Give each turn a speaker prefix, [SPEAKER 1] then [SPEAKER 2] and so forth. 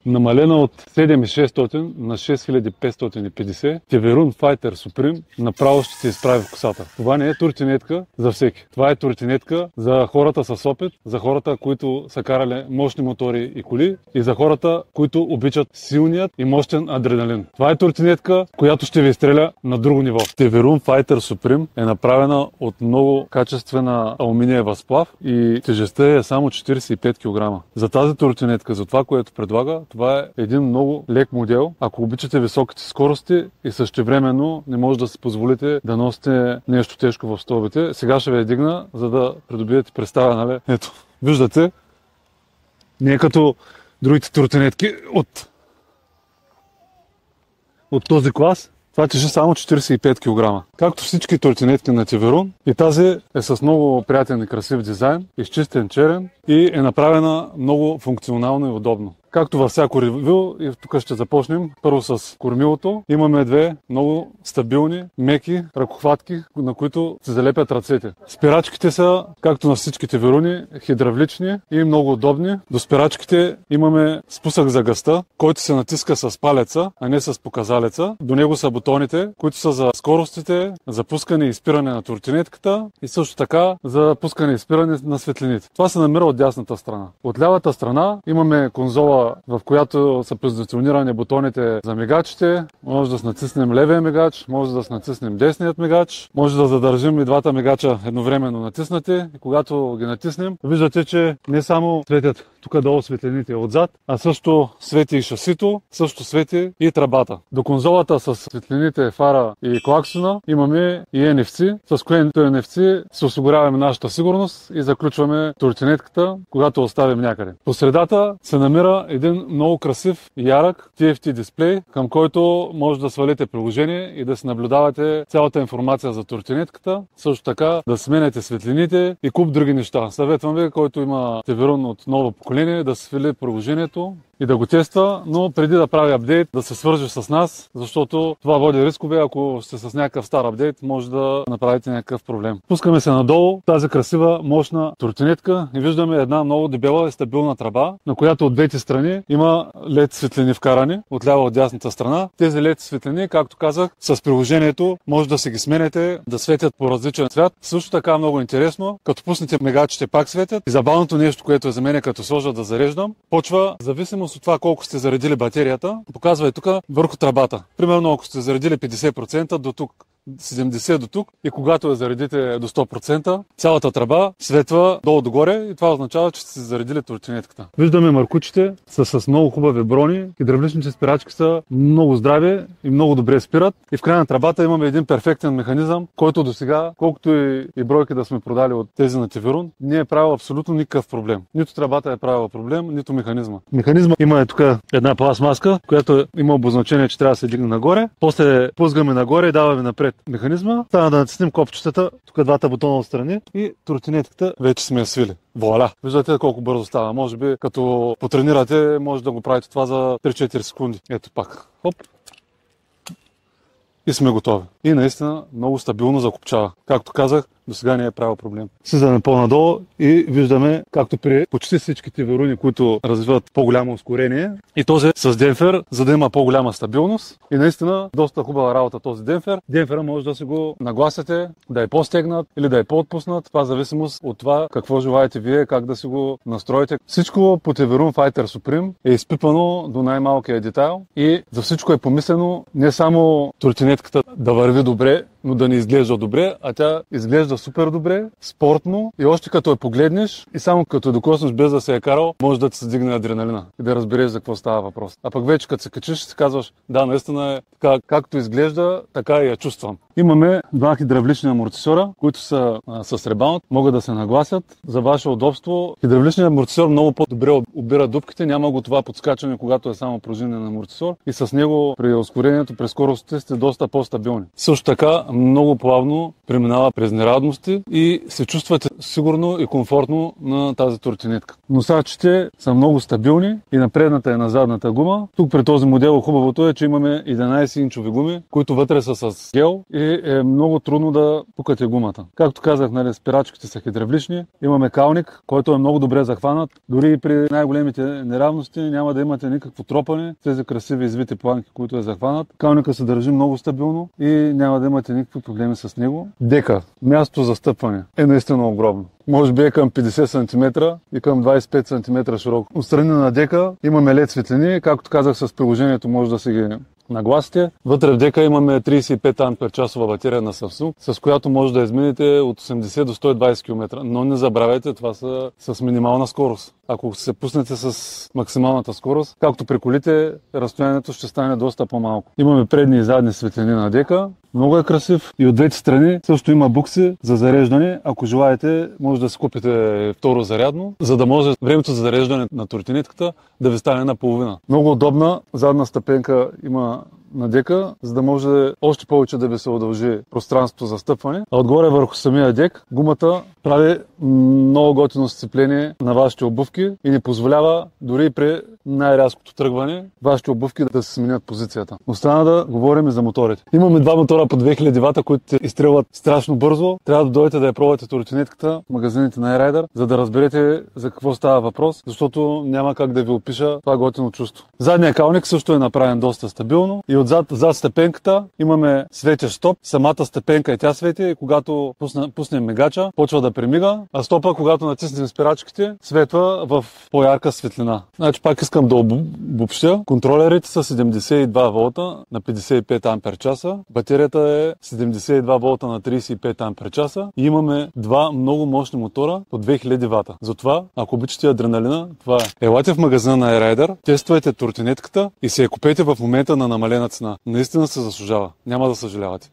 [SPEAKER 1] Намалена от 7600 на 6550. Теверун Fighter Supreme направо ще се изправи в косата. Това не е туртинетка за всеки. Това е туртинетка за хората с опит, за хората, които са карали мощни мотори и коли и за хората, които обичат силният и мощен адреналин. Това е туртинетка, която ще ви изстреля на друго ниво. Теверун Fighter Supreme е направена от много качествена алуминиева сплав и тежестта е само 45 кг. За тази туртинетка, за това, което предлага, това е един много лек модел. Ако обичате високите скорости и същевременно не може да си позволите да носите нещо тежко в стълбите, сега ще ви я дигна, за да придобиете представа, нали? Ето, виждате, не е като другите туртинетки от този клас. Това тежи само 45 кг. Както всички туртинетки на Теверун, и тази е с много приятен и красив дизайн, изчистен черен и е направена много функционално и удобно. Както във всяко ревю, и тук ще започнем първо с кормилото. Имаме две много стабилни, меки ръкохватки, на които се залепят ръцете. Спирачките са, както на всички Теверуни, хидравлични и много удобни. До спирачките имаме спусък за газта, който се натиска с палеца, а не с показалеца. До него са бутоните, които са за скоростите, за пускане и спиране на туртинетката и също така за пускане и спиране на светлините. Това се намира от дясната страна. От лявата страна имаме конзола, в която са позиционирани бутоните за мигачите. Може да натиснем левия мигач, може да натиснем десният мигач, може да задържим и двата мигача едновременно натиснати. И когато ги натиснем, виждате, че не само светят тук долу светлините отзад, а също свети и шасито, също свети и тръбата. До конзолата с светлините, фара и клаксона имаме и NFC, с което NFC се осигуряваме нашата сигурност и заключваме туртинетката, когато оставим някъде. По средата се намира един много красив и ярък TFT дисплей, към който може да свалите приложение и да си наблюдавате цялата информация за туртинетката, също така да сменяте светлините и куп други неща. Съветвам ви, който има Теверун от ново поколение, да свали приложението и да го тества, но преди да прави апдейт, да се свърже с нас, защото това води рискове. Ако сте с някакъв стар апдейт, може да направите някакъв проблем. Пускаме се надолу, тази красива, мощна туртинетка и виждаме една много дебела и стабилна тръба, на която от двете страни има LED светлини вкарани, от ляво от дясната страна. Тези LED светлини, както казах, с приложението може да си ги сменете, да светят по различен цвят. Също така много интересно, като пуснете мигачите пак светят. И забавното нещо, което е за мен, като сложа да зареждам, почва зависимост от това колко сте заредили батерията, показва и тук върху тръбата. Примерно, ако сте заредили 50% до тук, 70 до тук и когато я заредите до 100%, цялата тръба светва долу-догоре и това означава, че сте заредили туртинетката. Виждаме маркучите са с много хубави брони, хидравличните спирачки са много здрави и много добре спират и в края на тръбата имаме един перфектен механизъм, който до сега, колкото и бройки да сме продали от тези на Теверун, не е правил абсолютно никакъв проблем. Нито тръбата е правила проблем, нито механизма. Механизма има тук една пластмаска, която има обозначение, че трябва да се дигне нагоре. После пускаме нагоре и даваме напред механизма. Става да натиснем копчетата, тук двата бутона отстрани и туртинетката вече сме я свили. Вуаля! Виждате колко бързо става. Може би като потренирате, може да го правите това за 3-4 секунди. Ето пак. Хоп! И сме готови. И наистина много стабилно закопчава. Както казах, до сега не е правил проблем. Слизаме по-надолу и виждаме, както при почти всички Теверуни, които развиват по-голямо ускорение, и този с демпфер, за да има по-голяма стабилност. И наистина доста хубава работа този демпфер. Демпфера може да си го нагласяте, да е по-стегнат или да е по-отпуснат. Това зависимост от това какво желаете вие, как да си го настроите. Всичко по Теверун Fighter Supreme е изпипано до най-малкия детайл и за всичко е помислено не само туртинетката да върви добре, но да не изглежда добре, а тя изглежда супер добре, спортно и още като я погледнеш и само като я докоснеш без да се е карал, може да ти се дигне адреналина и да разбереш за какво става въпрос. А пък вече като се качиш, си казваш, да, наистина е така, както изглежда, така и я чувствам. Имаме два хидравлични амортисора, които са с ребаунт, могат да се нагласят за ваше удобство. Хидравличният амортисор много по-добре обира дупките, няма го това подскачане, когато е само пружинен амортисор и с него при ускорението, при скоростите сте доста по-стабилни. Също така много плавно преминава през неравности и се чувствате сигурно и комфортно на тази туртинетка. Носачите са много стабилни и на предната и на задната гума. Тук при този модел хубавото е, че имаме 11-инчови гуми, които вътре са с гел и и е много трудно да пукате гумата. Както казах, нали, спирачките са хидравлични, имаме калник, който е много добре захванат. Дори и при най-големите неравности няма да имате никакво тропане, тези красиви извити планки, които е захванат. Калника се държи много стабилно и няма да имате никакви проблеми с него. Дека, място за стъпване, е наистина огромно. Може би е към 50 см и към 25 см широко. Отстрани на дека имаме LED светлини, както казах, с приложението може да се ги нагласите. Вътре в дека имаме 35 ампер-часова батерия на Samsung, с която може да изминете от 80 до 120 км. Но не забравяйте, това са с минимална скорост. Ако се пуснете с максималната скорост, както при колите, разстоянието ще стане доста по-малко. Имаме предни и задни светлини на дека. Много е красив и от двете страни също има букси за зареждане. Ако желаете, може да си купите второ зарядно, за да може времето за зареждане на тротинетката да ви стане наполовина. Много удобна задна стъпенка има на дека, за да може още повече да ви се удължи пространството за стъпване. А отгоре върху самия дек гумата прави много готино сцепление на вашите обувки и ни позволява дори при най-рязкото тръгване вашите обувки да се сменят позицията. Остана да говорим и за моторите. Имаме два мотора по 2000 вата, които изстрелват страшно бързо. Трябва да дойдете да я пробвате тротинетката в магазините на iRider, за да разберете за какво става въпрос, защото няма как да ви опиша това готино чувство. Задният калник също е направен доста стабилно и зад степенката имаме светещ стоп. Самата степенка и тя свети и когато пуснем мигача, почва да премига, а стопа, когато натиснем спирачките, светва в по-ярка светлина. Значи пак искам да обобщя. Контролерите са 72 волта на 55 ампер-часа. Батерията е 72 волта на 35 ампер-часа и имаме два много мощни мотора по 2000 вата. Затова, ако обичате адреналина, това е. Елате в магазина на iRider, тествайте тротинетката и се я купете в момента на намалена цена. Наистина се заслужава. Няма да съжалявате.